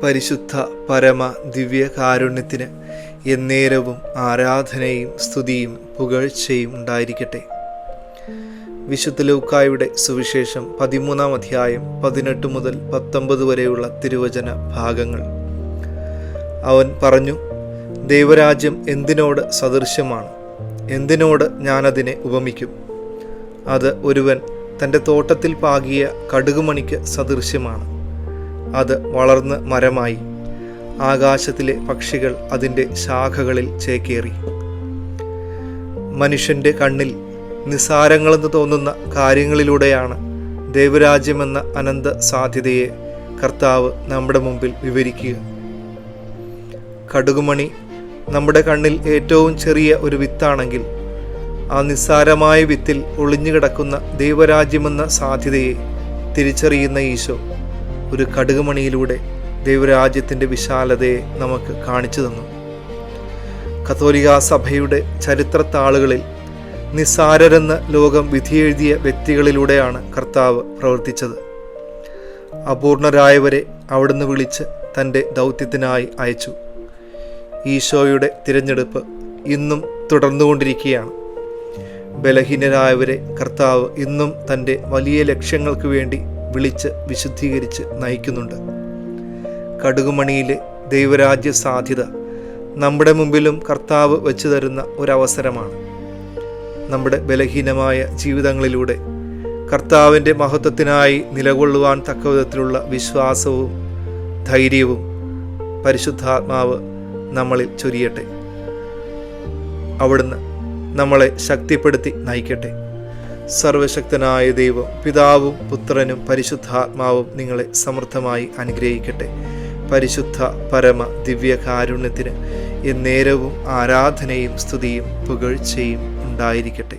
പരിശുദ്ധ പരമ ദിവ്യ കാരുണ്യത്തിന് എന്നേരവും ആരാധനയും സ്തുതിയും പുകഴ്ചയും ഉണ്ടായിരിക്കട്ടെ. വിശുദ്ധ ലൂക്കായുടെ സുവിശേഷം 13-ാം അധ്യായം 18 മുതൽ 19 വരെയുള്ള തിരുവചന ഭാഗങ്ങൾ. അവൻ പറഞ്ഞു, ദൈവരാജ്യം എന്തിനോട് സദൃശ്യമാണ്? എന്തിനോട് ഞാനതിനെ ഉപമിക്കും? അത് ഒരുവൻ തൻ്റെ തോട്ടത്തിൽ പാകിയ കടുകുമണിക്ക് സദൃശ്യമാണ്. അത് വളർന്ന് മരമായി, ആകാശത്തിലെ പക്ഷികൾ അതിൻ്റെ ശാഖകളിൽ ചേക്കേറി. മനുഷ്യൻ്റെ കണ്ണിൽ നിസ്സാരങ്ങളെന്ന് തോന്നുന്ന കാര്യങ്ങളിലൂടെയാണ് ദൈവരാജ്യമെന്ന അനന്ത സാധ്യതയെ കർത്താവ് നമ്മുടെ മുമ്പിൽ വിവരിക്കുക. കടുകുമണി നമ്മുടെ കണ്ണിൽ ഏറ്റവും ചെറിയ ഒരു വിത്താണെങ്കിൽ, ആ നിസ്സാരമായ വിത്തിൽ ഒളിഞ്ഞുകിടക്കുന്ന ദൈവരാജ്യമെന്ന സാധ്യതയെ തിരിച്ചറിയുന്ന ഈശോ ഒരു കടുകുമണിയിലൂടെ ദൈവരാജ്യത്തിൻ്റെ വിശാലതയെ നമുക്ക് കാണിച്ചു തന്നു. കത്തോലിക്കാ സഭയുടെ ചരിത്രത്താളുകളിൽ നിസ്സാരരെന്ന് ലോകം വിധിയെഴുതിയ വ്യക്തികളിലൂടെയാണ് കർത്താവ് പ്രവർത്തിച്ചത്. അപൂർണരായവരെ അവിടുന്ന് വിളിച്ച് തൻ്റെ ദൗത്യത്തിനായി അയച്ചു. ഈശോയുടെ തിരഞ്ഞെടുപ്പ് ഇന്നും തുടർന്നുകൊണ്ടിരിക്കുകയാണ്. ബലഹീനരായവരെ കർത്താവ് ഇന്നും തൻ്റെ വലിയ ലക്ഷ്യങ്ങൾക്ക് വേണ്ടി വിളിച്ച് വിശുദ്ധീകരിച്ച് നയിക്കുന്നുണ്ട്. കടുകുമണിയിലെ ദൈവരാജ്യ സാധ്യത നമ്മുടെ മുമ്പിലും കർത്താവ് വെച്ചു തരുന്ന ഒരവസരമാണ്. നമ്മുടെ ബലഹീനമായ ജീവിതങ്ങളിലൂടെ കർത്താവിൻ്റെ മഹത്വത്തിനായി നിലകൊള്ളുവാൻ തക്കവിധത്തിലുള്ള വിശ്വാസവും ധൈര്യവും പരിശുദ്ധാത്മാവ് നമ്മളിൽ ചൊരിയട്ടെ. അവിടുന്ന് നമ്മളെ ശക്തിപ്പെടുത്തി നയിക്കട്ടെ. സർവശക്തനായ ദൈവം, പിതാവും പുത്രനും പരിശുദ്ധാത്മാവും നിങ്ങളെ സമൃദ്ധമായി അനുഗ്രഹിക്കട്ടെ. പരിശുദ്ധ പരമ ദിവ്യ കാരുണ്യത്തിന് എന്നേരവും ആരാധനയും സ്തുതിയും പുകഴ്ചയും ഉണ്ടായിരിക്കട്ടെ.